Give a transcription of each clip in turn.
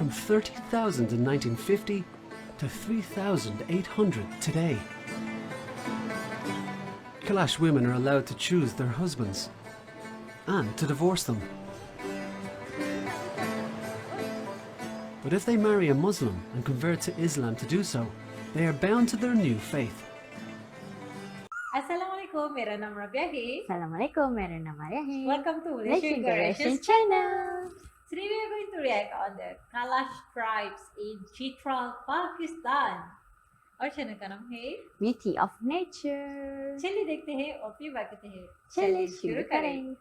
from 30,000 in 1950 to 3,800 today. Kalash women are allowed to choose their husbands and to divorce them. But if they marry a Muslim and convert to Islam to do so, they are bound to their new faith. Assalamualaikum, मेरा नाम रबिया है. Assalamualaikum, मेरा नाम आर्या है. Welcome to Malaysian Malaysian channel. Today we are going to react on the Kalash tribes in Chitral, Pakistan. और channel का नाम है Beauty of Nature. चलिए देखते हैं और फिर बात करते हैं. चलिए शुरू करें.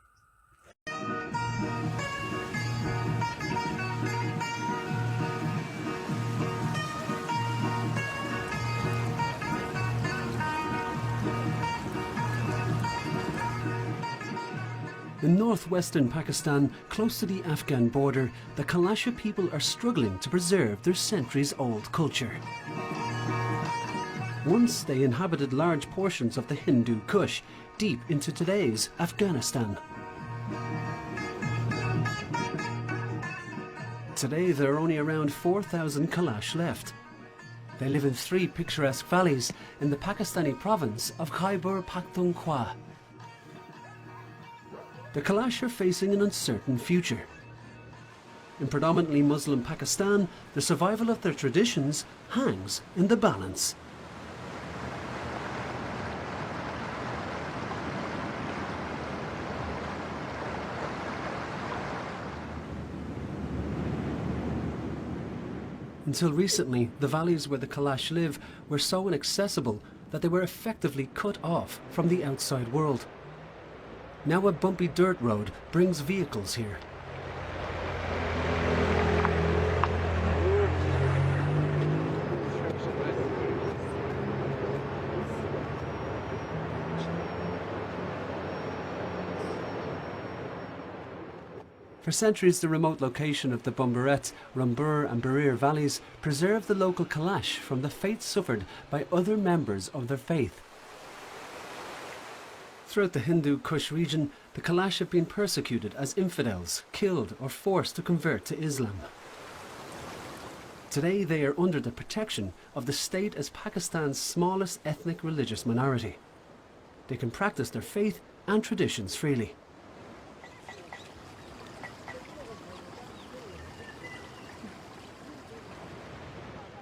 In northwestern Pakistan, close to the Afghan border, the Kalash people are struggling to preserve their centuries-old culture. Once they inhabited large portions of the Hindu Kush, deep into today's Afghanistan. Today there are only around 4,000 Kalash left. They live in 3 picturesque valleys in the Pakistani province of Khyber Pakhtunkhwa. The Kalash are facing an uncertain future. In predominantly Muslim Pakistan, the survival of their traditions hangs in the balance. Until recently, the valleys where the Kalash live were so inaccessible that they were effectively cut off from the outside world. Now a bumpy dirt road brings vehicles here. For centuries, the remote location of the Bumbaret, Rumbur and Barir valleys preserved the local Kalash from the fate suffered by other members of their faith. Throughout the Hindu Kush region, the Kalash have been persecuted as infidels, killed or forced to convert to Islam. Today they are under the protection of the state as Pakistan's smallest ethnic religious minority. They can practice their faith and traditions freely.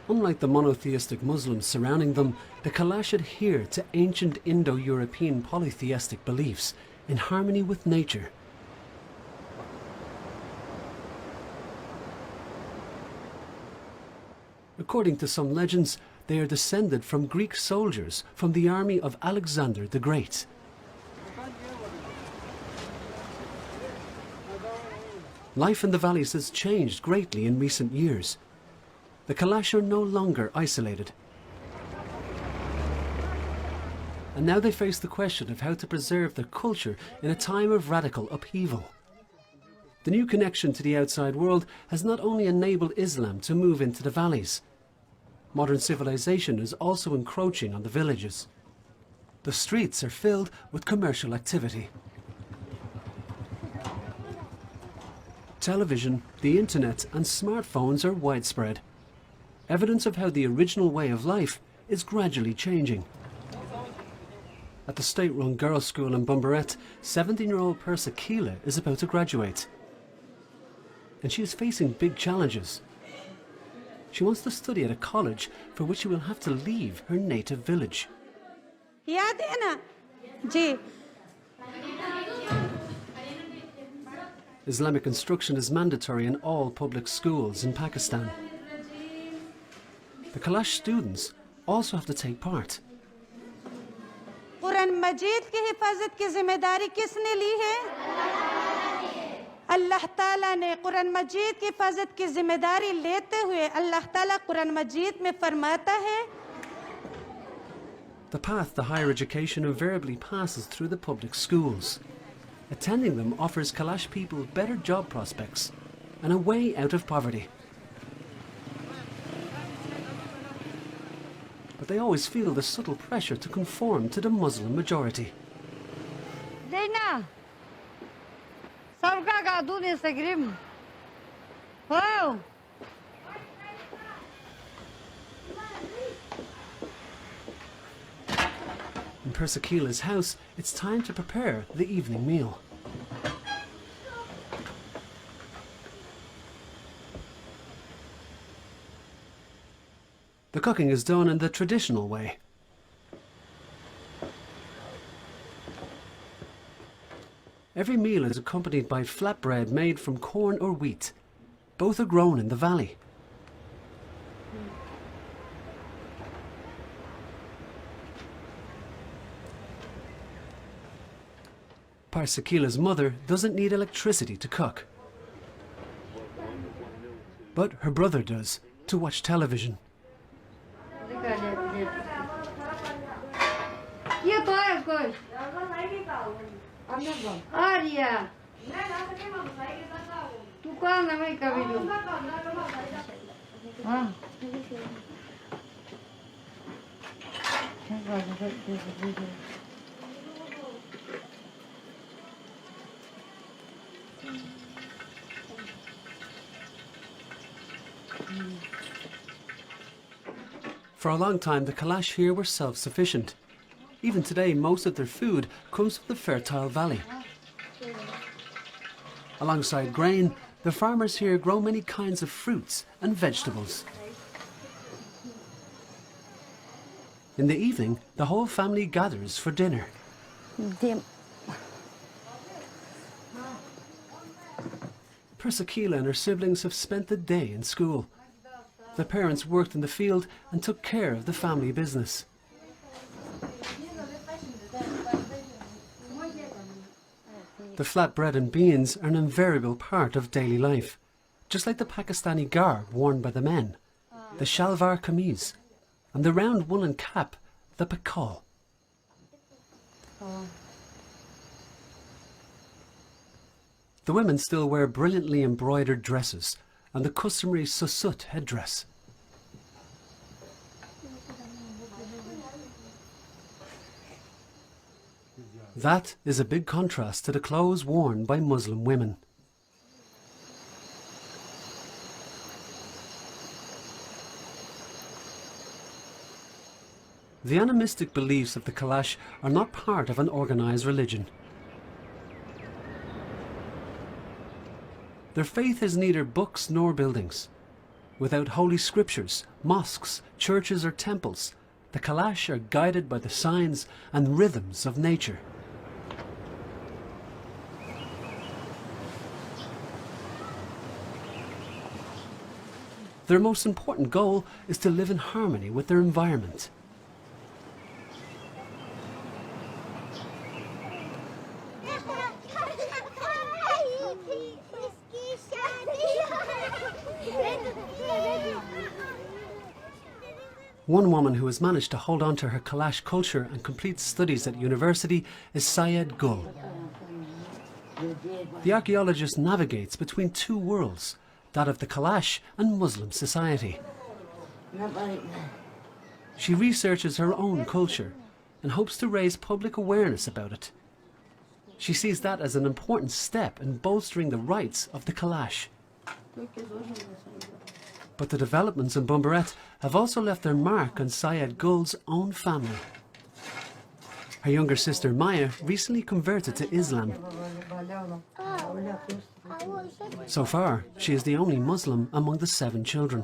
Unlike the monotheistic Muslims surrounding them, the Kalash adhere to ancient Indo-European polytheistic beliefs in harmony with nature. According to some legends, they are descended from Greek soldiers from the army of Alexander the Great. Life in the valleys has changed greatly in recent years. The Kalash are no longer isolated. And now they face the question of how to preserve their culture in a time of radical upheaval. The new connection to the outside world has not only enabled Islam to move into the valleys. Modern civilization is also encroaching on the villages. The streets are filled with commercial activity. Television, the internet and smartphones are widespread. Evidence of how the original way of life is gradually changing. At the state-run girls' school in Bumbaret, 17-year-old Persa Keela is about to graduate. And she is facing big challenges. She wants to study at a college for which she will have to leave her native village. Islamic instruction is mandatory in all public schools in Pakistan. The Kalash students also have to take part. Quran मजीद की हिफाजत की जिम्मेदारी किसने ली है? अल्लाह ताला ने कुरान मजीद की हिफाजत की जिम्मेदारी लेते हुए अल्लाह ताला कुरान मजीद में फरमाता है. The path to higher education invariably passes through the public schools. Attending them offers Kalash people better job prospects and a way out of poverty. But they always feel the subtle pressure to conform to the Muslim majority. Dina, sabka ka दूध Instagram. Wow, In Persekila's house, it's time to prepare the evening meal. The cooking is done in the traditional way. Every meal is accompanied by flatbread made from corn or wheat. Both are grown in the valley. Persekila's mother doesn't need electricity to cook. But her brother does, to watch television. For a long time, the Kalash here were self-sufficient. Even today, most of their food comes from the fertile valley. Alongside grain, the farmers here grow many kinds of fruits and vegetables. In the evening, the whole family gathers for dinner. Persekila and her siblings have spent the day in school. Their parents worked in the field and took care of the family business. The flatbread and beans are an invariable part of daily life, just like the Pakistani garb worn by the men, the shalwar kameez, and the round woolen cap, the pakal. The women still wear brilliantly embroidered dresses and the customary susut headdress. That is a big contrast to the clothes worn by Muslim women. The animistic beliefs of the Kalash are not part of an organized religion. Their faith is neither books nor buildings. Without holy scriptures, mosques, churches or temples, the Kalash are guided by the signs and rhythms of nature. Their most important goal is to live in harmony with their environment. One woman who has managed to hold on to her Kalash culture and complete studies at university is Syed Gul. The archaeologist navigates between two worlds, that of the Kalash and Muslim society. She researches her own culture and hopes to raise public awareness about it. She sees that as an important step in bolstering the rights of the Kalash. But the developments in Bumbaret have also left their mark on Syed Gul's own family. Her younger sister Maya recently converted to Islam. So far, she is the only Muslim among the 7 children.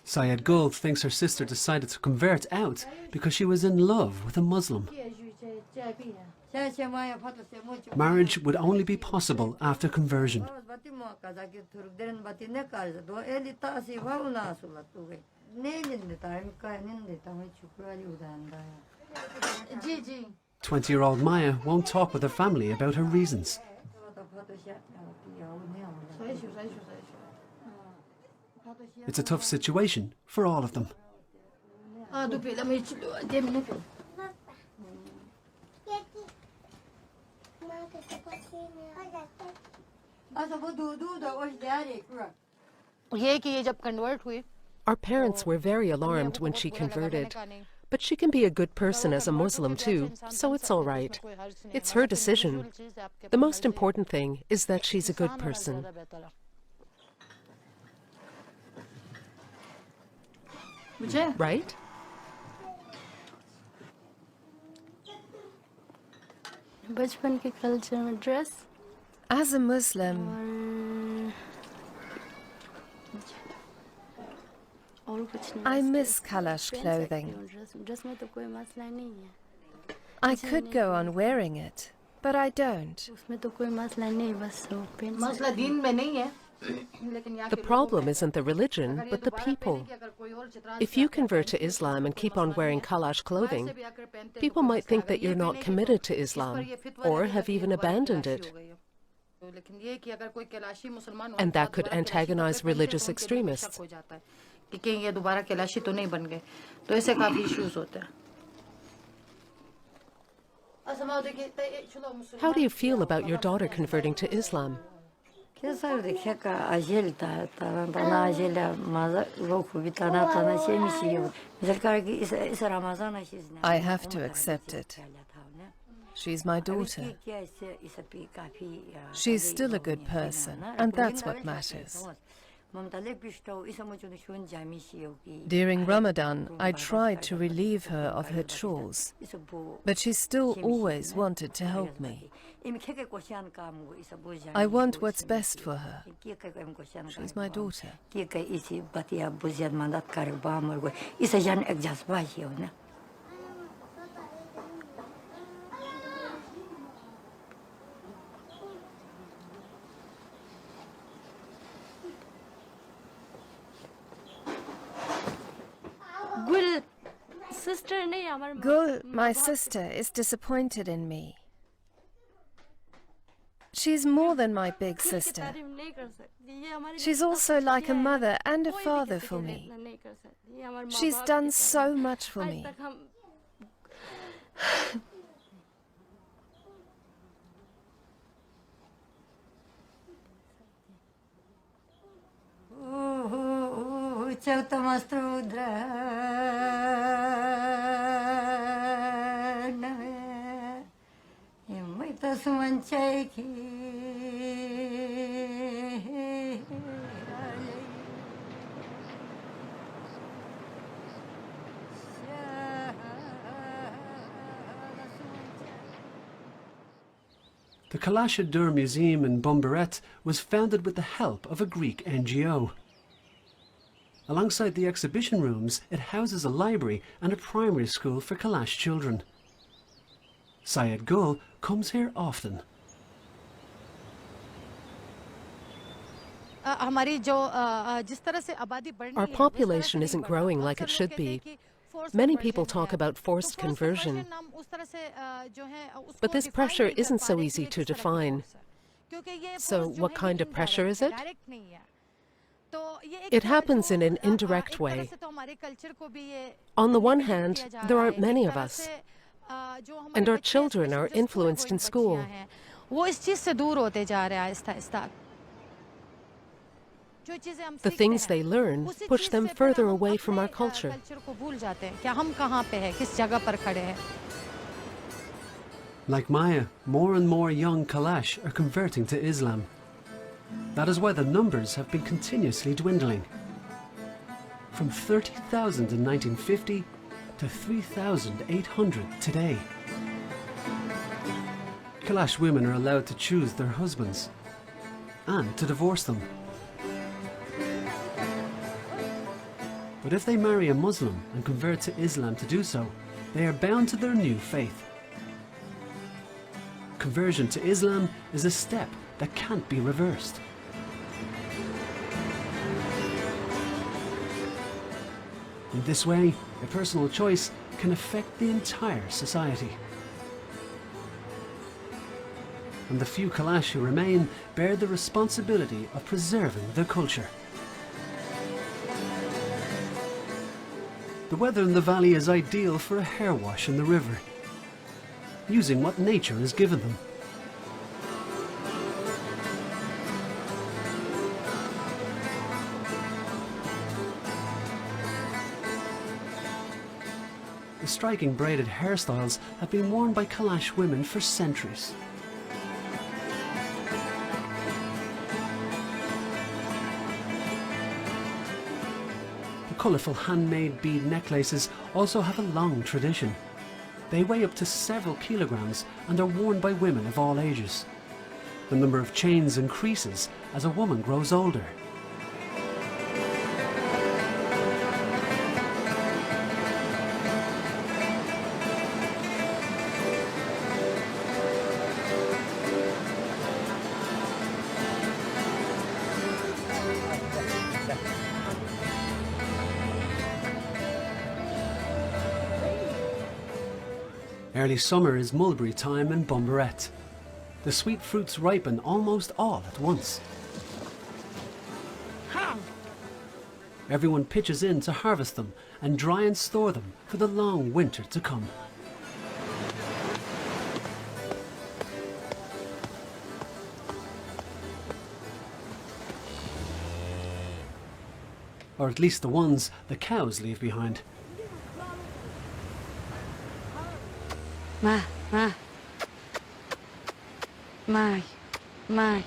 Syed Gul thinks her sister decided to convert out because she was in love with a Muslim. Marriage would only be possible after conversion. Gigi. 20-year-old Maya won't talk with her family about her reasons. It's a tough situation for all of them. Our parents were very alarmed when she converted. But she can be a good person as a Muslim too, so it's all right. It's her decision. The most important thing is that she's a good person. right? बचपन के culture में dress As a Muslim, और कुछ नहीं I miss Kalash clothing. Dress में तो कोई मसला नहीं है I could go on wearing it, but I don't. उसमें तो कोई मसला नहीं बस वो पेन मसला दीन में नहीं है The problem isn't the religion, but the people. If you convert to Islam and keep on wearing Kalash clothing, people might think that you're not committed to Islam or have even abandoned it. And that could antagonize religious extremists. ये दोबारा कैलाशी तो नहीं बन गए तो ऐसे काफी issues होते हैं How do you feel about your daughter converting to Islam? Keser de keka ajel ta tana ajel maza roku bitana tana şey mi şey yok. Zerkar ki is Ramazan aşizne. I have to accept it. She's my daughter. She's still a good person, and that's what matters. During Ramadan, I tried to relieve her of her chores, but she still always wanted to help me. I want what's best for her. She's my daughter. Gul, my sister, is disappointed in me. She's more than my big sister. She's also like a mother and a father for me. She's done so much for me. The Kalash Museum in Bumbaret was founded with the help of a Greek NGO. Alongside the exhibition rooms, it houses a library and a primary school for Kalash children. Syed Gul comes here often. Our population isn't growing like it should be. Many people talk about forced conversion, but this pressure isn't so easy to define. So what kind of pressure is it? It happens in an indirect way. On the one hand, there aren't many of us, and our children are influenced in school. The things they learn push them further away from our culture. Like Maya, more and more young Kalash are converting to Islam. That is why the numbers have been continuously dwindling. From 30,000 in 1950 to 3,800 today. Kalash women are allowed to choose their husbands and to divorce them. But if they marry a Muslim and convert to Islam to do so, they are bound to their new faith. Conversion to Islam is a step that can't be reversed. In this way, a personal choice can affect the entire society. And the few Kalash who remain bear the responsibility of preserving their culture. The weather in the valley is ideal for a hair wash in the river, using what nature has given them. The striking braided hairstyles have been worn by Kalash women for centuries. The colourful handmade bead necklaces also have a long tradition. They weigh up to several kilograms and are worn by women of all ages. The number of chains increases as a woman grows older. Early summer is mulberry time in Bumbarette. The sweet fruits ripen almost all at once. Everyone pitches in to harvest them and dry and store them for the long winter to come. Or at least the ones the cows leave behind. Mai.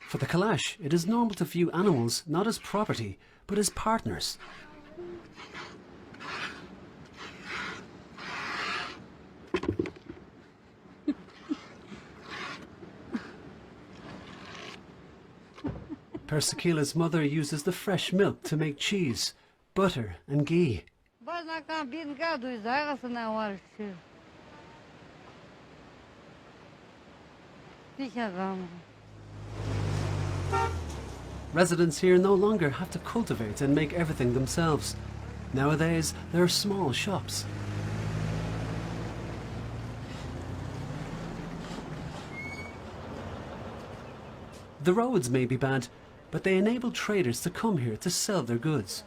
For the Kalash, it is normal to view animals not as property, but as partners. Persekila's mother uses the fresh milk to make cheese, butter and ghee. Residents here no longer have to cultivate and make everything themselves. Nowadays, there are small shops. The roads may be bad, but they enable traders to come here to sell their goods.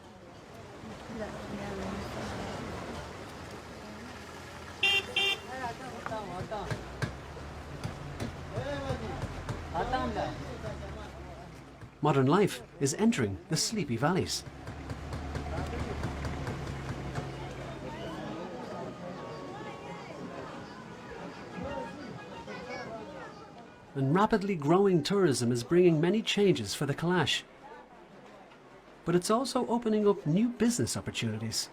Modern life is entering the sleepy valleys. And rapidly growing tourism is bringing many changes for the Kalash. But it's also opening up new business opportunities.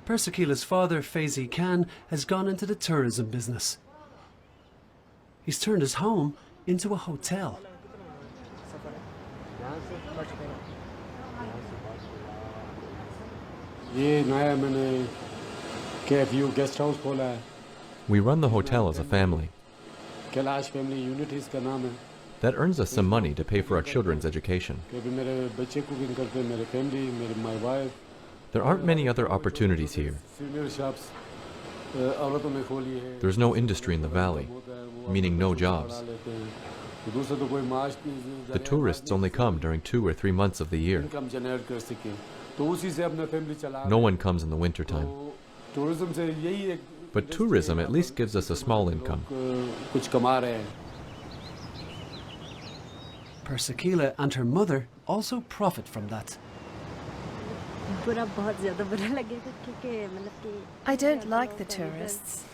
Persekila's father, Faizi Khan, has gone into the tourism business. He's turned his home into a hotel. We run the hotel as a family. That earns us some money to pay for our children's education. There aren't many other opportunities here. There's no industry in the valley, meaning no jobs. The tourists only come during 2 or 3 months of the year. No one comes in the wintertime. But tourism at least gives us a small income. Persekila and her mother also profit from that. I don't like the tourists.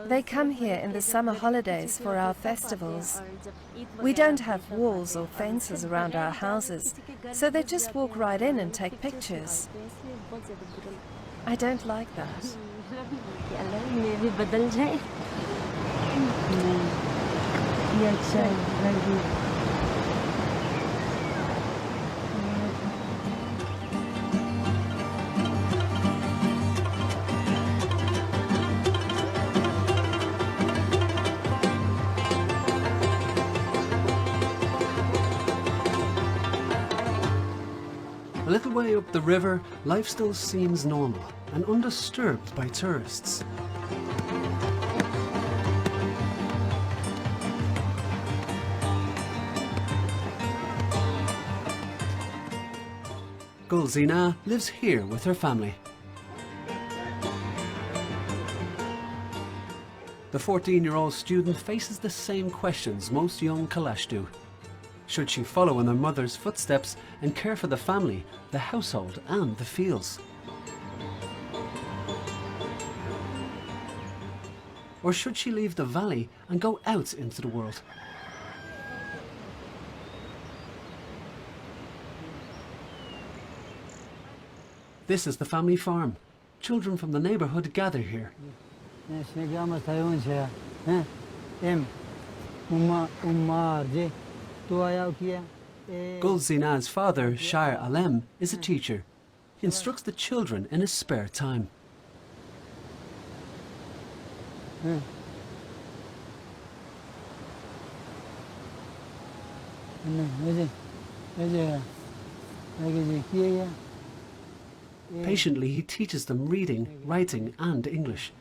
They come here in the summer holidays for our festivals. We don't have walls or fences around our houses, so they just walk right in and take pictures. I don't like that. A little way up the river, life still seems normal and undisturbed by tourists. Gulzina lives here with her family. The 14-year-old student faces the same questions most young Kalash do. Should she follow in her mother's footsteps and care for the family, the household and the fields? Or should she leave the valley and go out into the world? This is the family farm. Children from the neighbourhood gather here. Gul Zina's father, Shire Alem, is a teacher. He instructs the children in his spare time. Patiently, he teaches them reading, writing and English.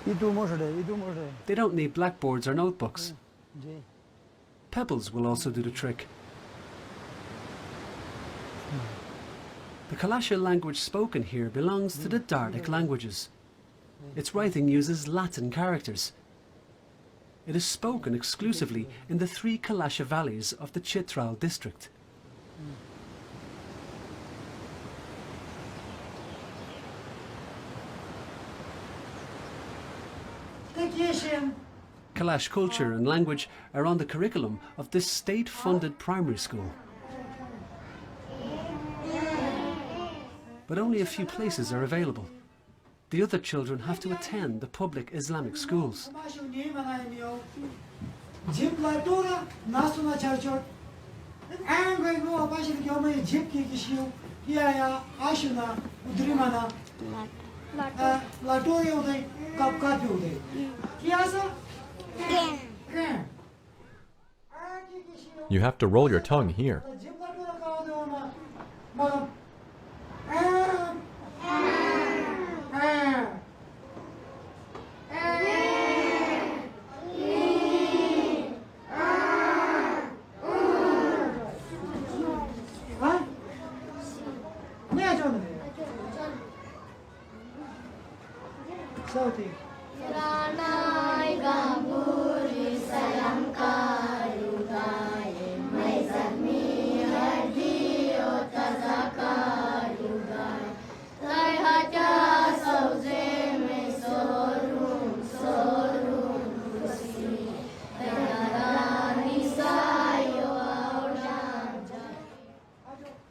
They don't need blackboards or notebooks. Pebbles will also do the trick. The Kalash language spoken here belongs to the Dardic languages. Its writing uses Latin characters. It is spoken exclusively in the 3 Kalash valleys of the Chitral district. Kalash culture and language are on the curriculum of this state-funded primary school. But only a few places are available. The other children have to attend the public Islamic schools. You have to roll your tongue here.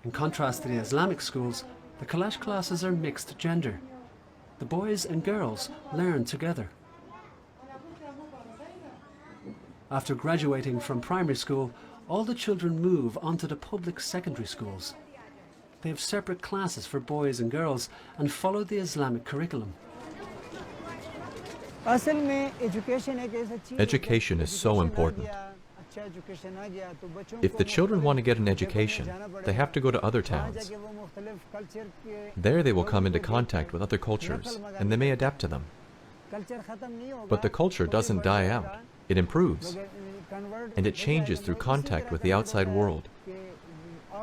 In contrast to the Islamic schools, the Kalash classes are mixed gender. The boys and girls learn together. After graduating from primary school, all the children move onto the public secondary schools. They have separate classes for boys and girls and follow the Islamic curriculum. Education is so important. If the children want to get an education, they have to go to other towns. There they will come into contact with other cultures, and they may adapt to them. But the culture doesn't die out. It improves. And it changes through contact with the outside world.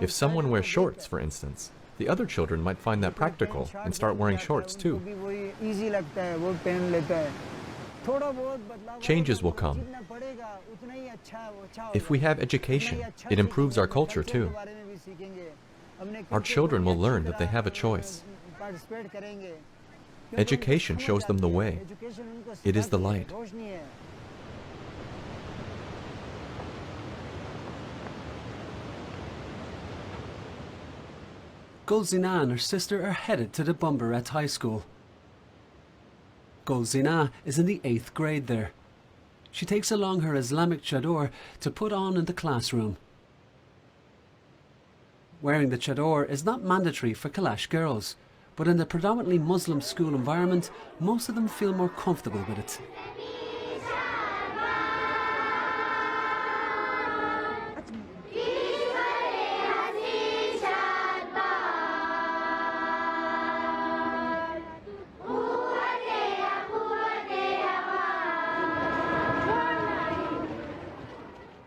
If someone wears shorts, for instance, the other children might find that practical and start wearing shorts too. Changes will come. If we have education, it improves our culture too. Our children will learn that they have a choice. Education shows them the way. It is the light. Gul Zina and her sister are headed to the Bumbaret High School. Gul Zina is in the 8th grade there. She takes along her Islamic chador to put on in the classroom. Wearing the chador is not mandatory for Kalash girls, but in the predominantly Muslim school environment, most of them feel more comfortable with it.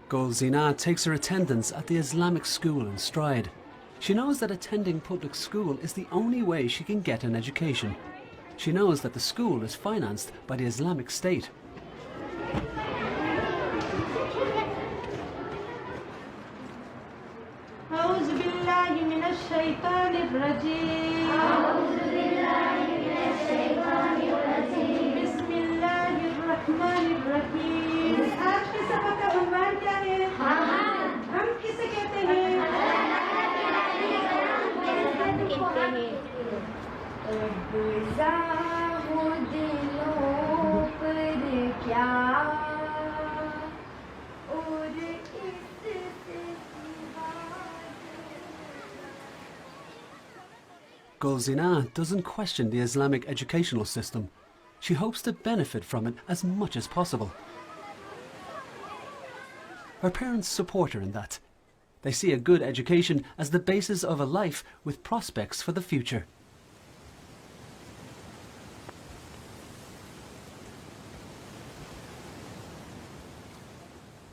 Gul Zina takes her attendance at the Islamic school in stride. She knows that attending public school is the only way she can get an education. She knows that the school is financed by the Islamic State. أعوذ الرجيم بسم الله الرحمن الرحيم आज की सभा का उन्वान क्या है हम किसे कहते हैं Gulzina doesn't question the Islamic educational system. She hopes to benefit from it as much as possible. Her parents support her in that. They see a good education as the basis of a life with prospects for the future.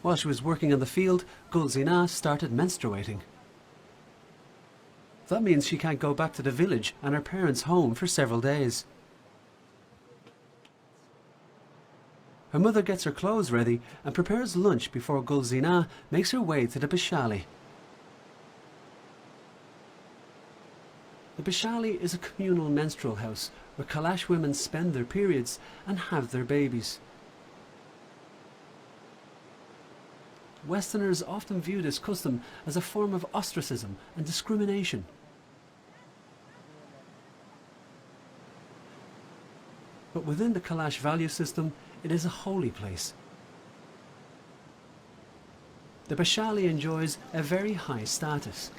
While she was working in the field, Gulzina started menstruating. That means she can't go back to the village and her parents' home for several days. Her mother gets her clothes ready and prepares lunch before Gulzina makes her way to the Bishali. The Bishali is a communal menstrual house where Kalash women spend their periods and have their babies. Westerners often view this custom as a form of ostracism and discrimination. But within the Kalash value system, it is a holy place. The Bishali enjoys a very high status.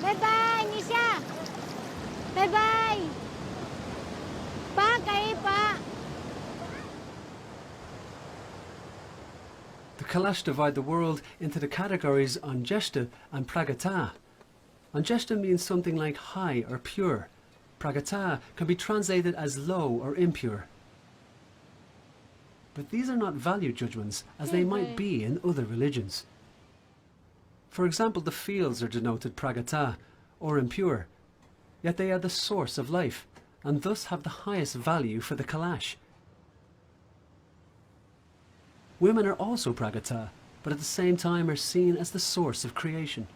Bye-bye, Nisha. Bye-bye. Pa kayo pa. The Kalash divide the world into the categories Anjeshta and Pragata. Anjeshta means something like high or pure. Pragata can be translated as low or impure. But these are not value judgments as they might be in other religions. For example, the fields are denoted Pragata or impure, yet they are the source of life and thus have the highest value for the Kalash. Women are also Pragata, but at the same time are seen as the source of creation.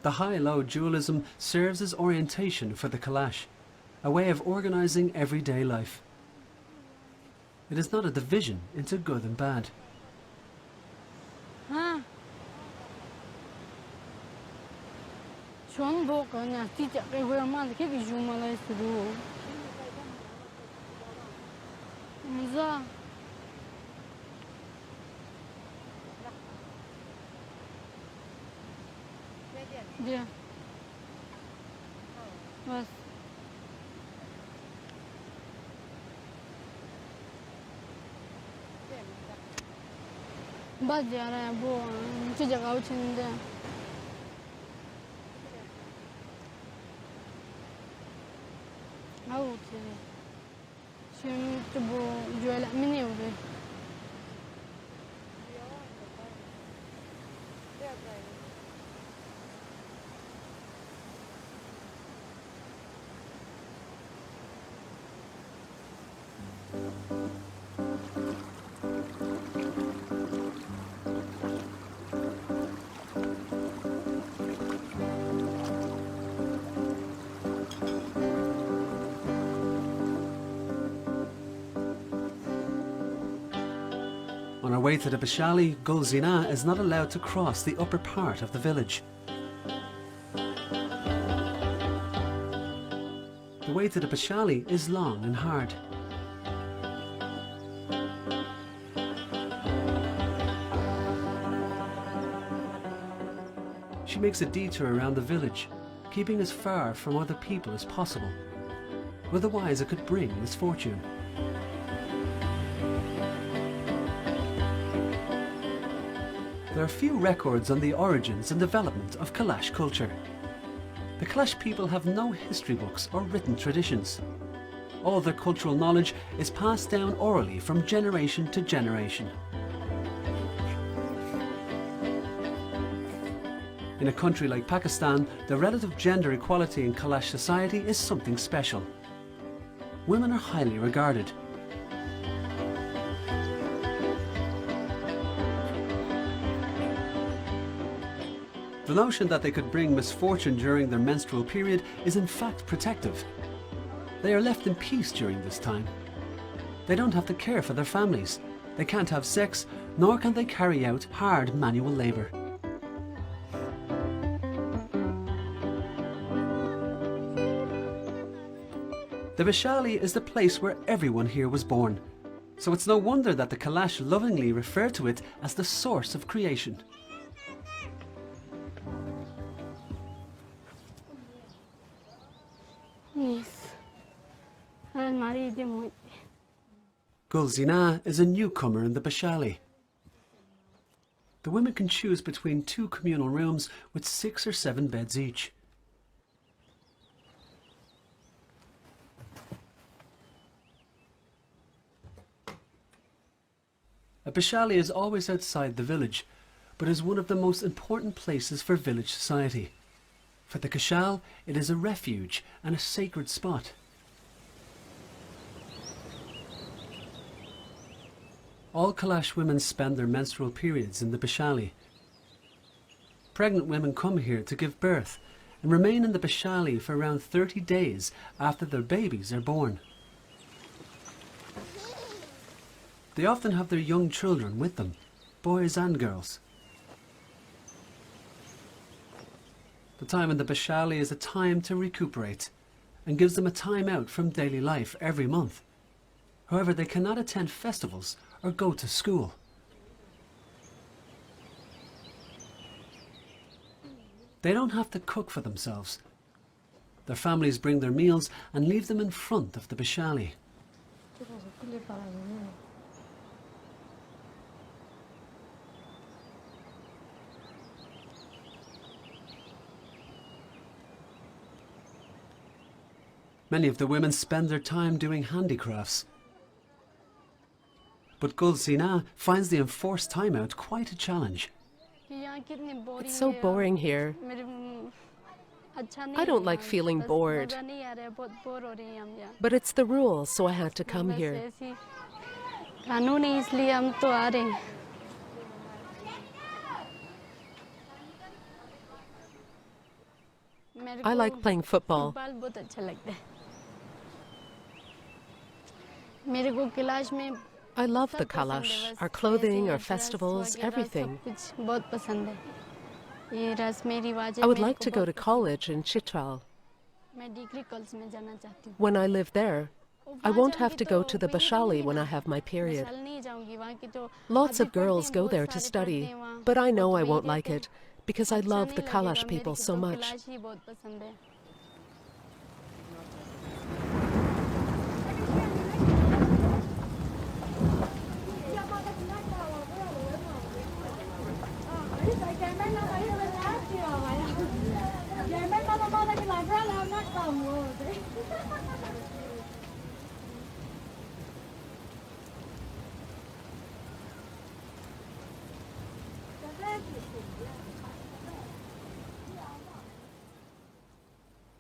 The high-low dualism serves as orientation for the Kalash, a way of organising everyday life. It is not a division into good and bad. Yeah. बस बस जा रहे हैं वो नीचे जगह उछिंदे आओ चले şimdi bu jöle mini oldu On our way to the Bishali, Gulzina is not allowed to cross the upper part of the village. The way to the Bishali is long and hard. She makes a detour around the village, keeping as far from other people as possible. Otherwise it could bring misfortune. There are few records on the origins and development of Kalash culture. The Kalash people have no history books or written traditions. All their cultural knowledge is passed down orally from generation to generation. In a country like Pakistan, the relative gender equality in Kalash society is something special. Women are highly regarded. The notion that they could bring misfortune during their menstrual period is in fact protective. They are left in peace during this time. They don't have to care for their families. They can't have sex, nor can they carry out hard manual labour. The Bishali is the place where everyone here was born, so it's no wonder that the Kalash lovingly refer to it as the source of creation. Gulzina is a newcomer in the Bishali. The women can choose between 2 communal rooms with 6 or 7 beds each. A Bishali is always outside the village, but is one of the most important places for village society. For the Kashal, it is a refuge and a sacred spot. All Kalash women spend their menstrual periods in the Bishali. Pregnant women come here to give birth and remain in the Bishali for around 30 days after their babies are born. They often have their young children with them, boys and girls. The time in the Bishali is a time to recuperate and gives them a time out from daily life every month. However, they cannot attend festivals or go to school. They don't have to cook for themselves. Their families bring their meals and leave them in front of the Bishali. Many of the women spend their time doing handicrafts. But Gulzina finds the enforced time out quite a challenge. It's so boring here. I don't like feeling bored. But it's the rule, so I had to come here. I like playing football. I love the Kalash, our clothing, our festivals, everything. I would like to go to college in Chitral. When I live there, I won't have to go to the Bishali when I have my period. Lots of girls go there to study, but I know I won't like it because I love the Kalash people so much.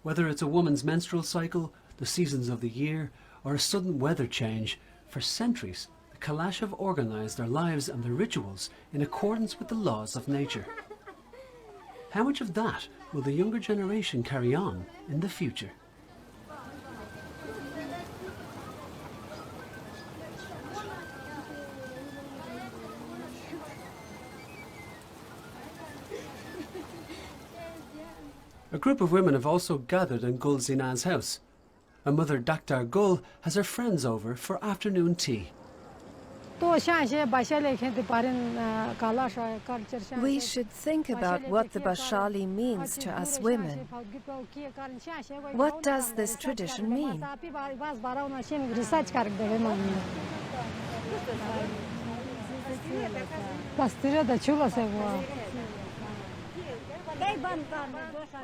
Whether it's a woman's menstrual cycle, the seasons of the year, or a sudden weather change, for centuries the Kalash have organised their lives and their rituals in accordance with the laws of nature. How much of that will the younger generation carry on in the future? A group of women have also gathered in Gulzina's house. A mother, Dr. Gul, has her friends over for afternoon tea. We should think about what the Bishali means to us women. What does this tradition mean?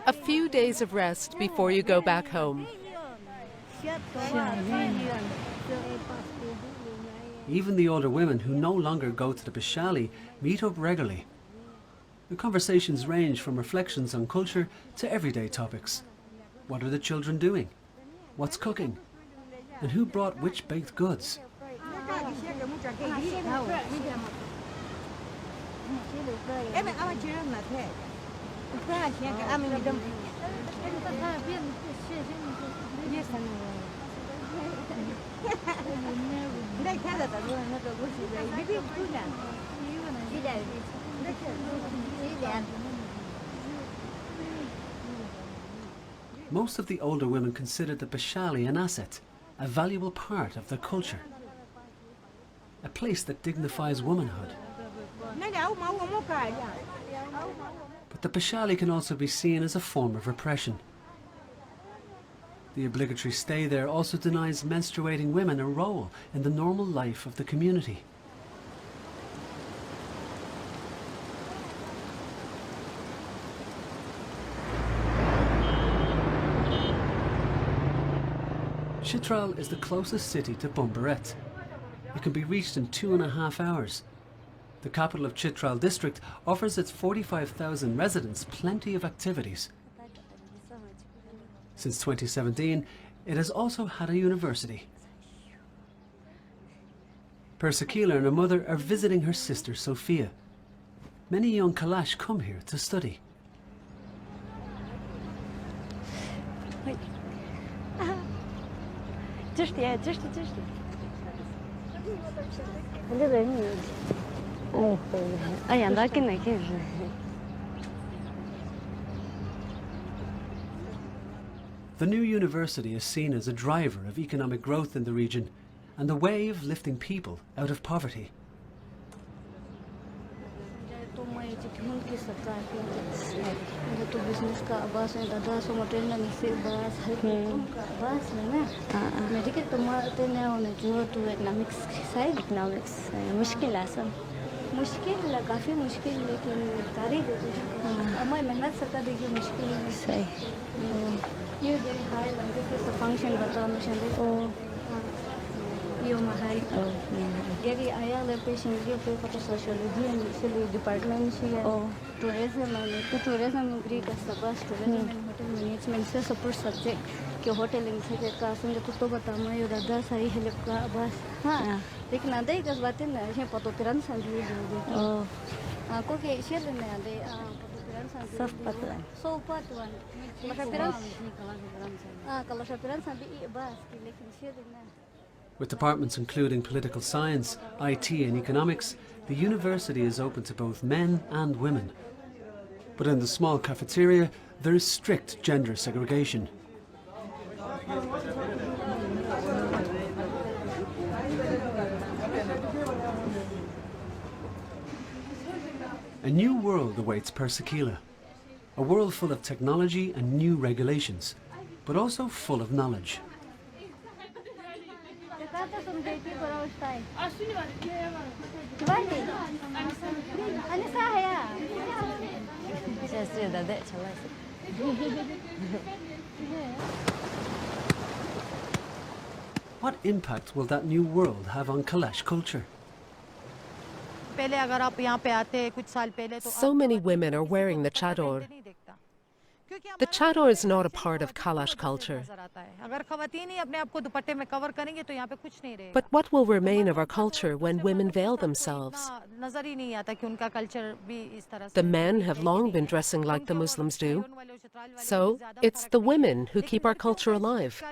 A few days of rest before you go back home. Even the older women who no longer go to the Bishali meet up regularly. The conversations range from reflections on culture to everyday topics. What are the children doing? What's cooking? And who brought which baked goods? Most of the older women considered the Bashali an asset, a valuable part of their culture, a place that dignifies womanhood. But the Bashali can also be seen as a form of repression. The obligatory stay there also denies menstruating women a role in the normal life of the community. Chitral is the closest city to Bumbaret. It can be reached in 2.5 hours. The capital of Chitral district offers its 45,000 residents plenty of activities. Since 2017, it has also had a university. Persekila and her mother are visiting her sister Sophia. Many young Kalash come here to study. The new university is seen as a driver of economic growth in the region and a way of lifting people out of poverty. With departments including political science, IT and economics, the university is open to both men and women. But in the small cafeteria, there is strict gender segregation. A new world awaits Persekila, a world full of technology and new regulations, but also full of knowledge. What impact will that new world have on Kalash culture? So many women are wearing the chador. The chador is not a part of Kalash culture. But what will remain of our culture when women veil themselves? The men have long been dressing like the Muslims do. So it's the women who keep our culture alive.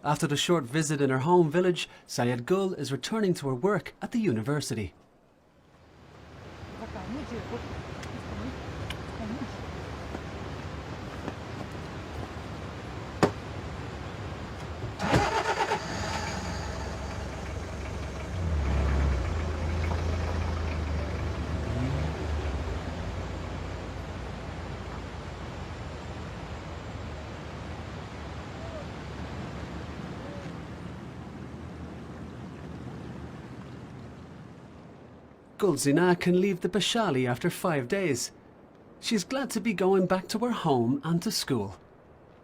After the short visit in her home village, Sayed Gul is returning to her work at the university. Gulzina can leave the Bashali after 5 days. She's glad to be going back to her home and to school.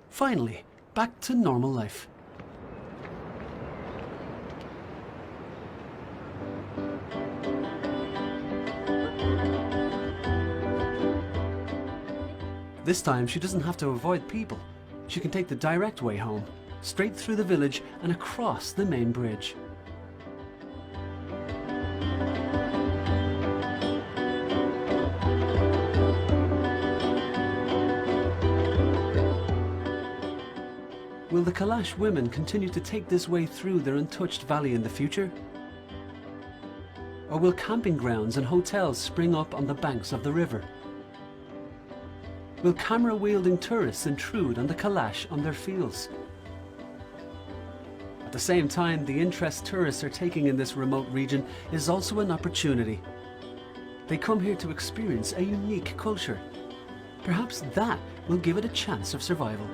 Finally, back to normal life. This time she doesn't have to avoid people. She can take the direct way home, straight through the village and across the main bridge. Will the Kalash women continue to take this way through their untouched valley in the future? Or will camping grounds and hotels spring up on the banks of the river? Will camera-wielding tourists intrude on the Kalash on their fields? At the same time, the interest tourists are taking in this remote region is also an opportunity. They come here to experience a unique culture. Perhaps that will give it a chance of survival.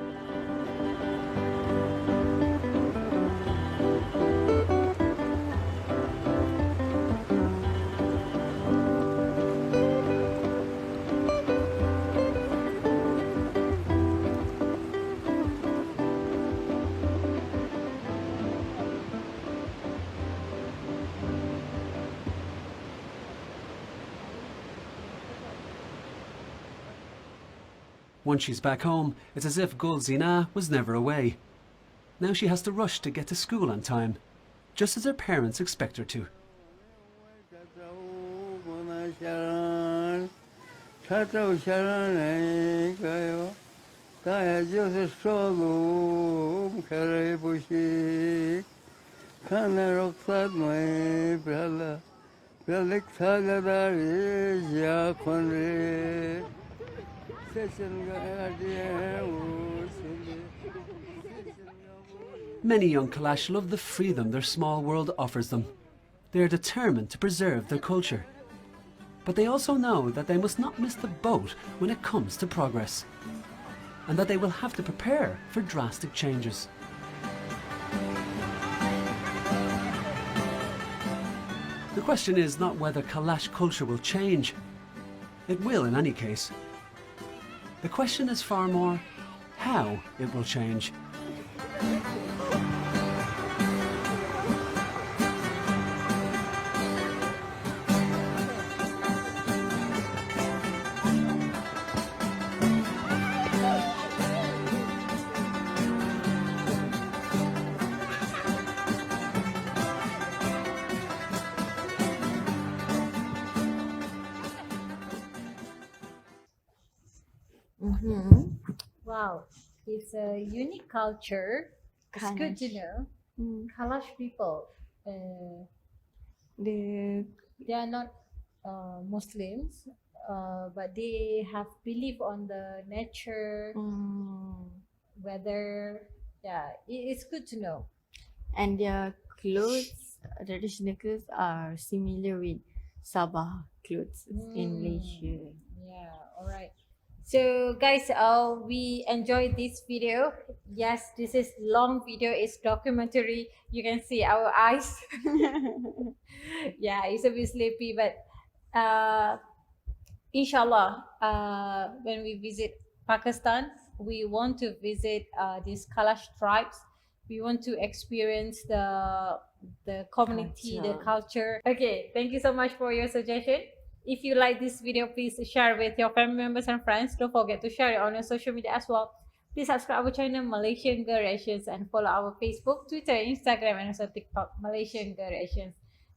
Once she's back home, it's as if Gulzina was never away. Now she has to rush to get to school on time, just as her parents expect her to. Many young Kalash love the freedom their small world offers them. They are determined to preserve their culture. But they also know that they must not miss the boat when it comes to progress, and that they will have to prepare for drastic changes. The question is not whether Kalash culture will change. It will in any case. The question is far more how it will change. Wow, it's a unique culture. It's good to know. Kalash people, they are not Muslims, but they have belief on the nature, weather. Yeah, it's good to know. And their clothes, traditional clothes, are similar with Sabah clothes in Malaysia. Yeah, all right. So guys, we enjoyed this video. Yes, this is long video. It's documentary. You can see our eyes. Yeah, it's a bit sleepy, but inshallah, when we visit Pakistan, we want to visit these Kalash tribes. We want to experience the community, the culture. Okay, thank you so much for your suggestion. If you like this video, please share with your family members and friends. Don't forget to share it on your social media as well. Please subscribe our channel Malaysian Girl Reactions and follow our Facebook, Twitter, Instagram, and also TikTok Malaysian Girl Reactions.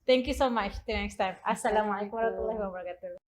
Thank you so much. Till next time. Assalamualaikum warahmatullahi wabarakatuh.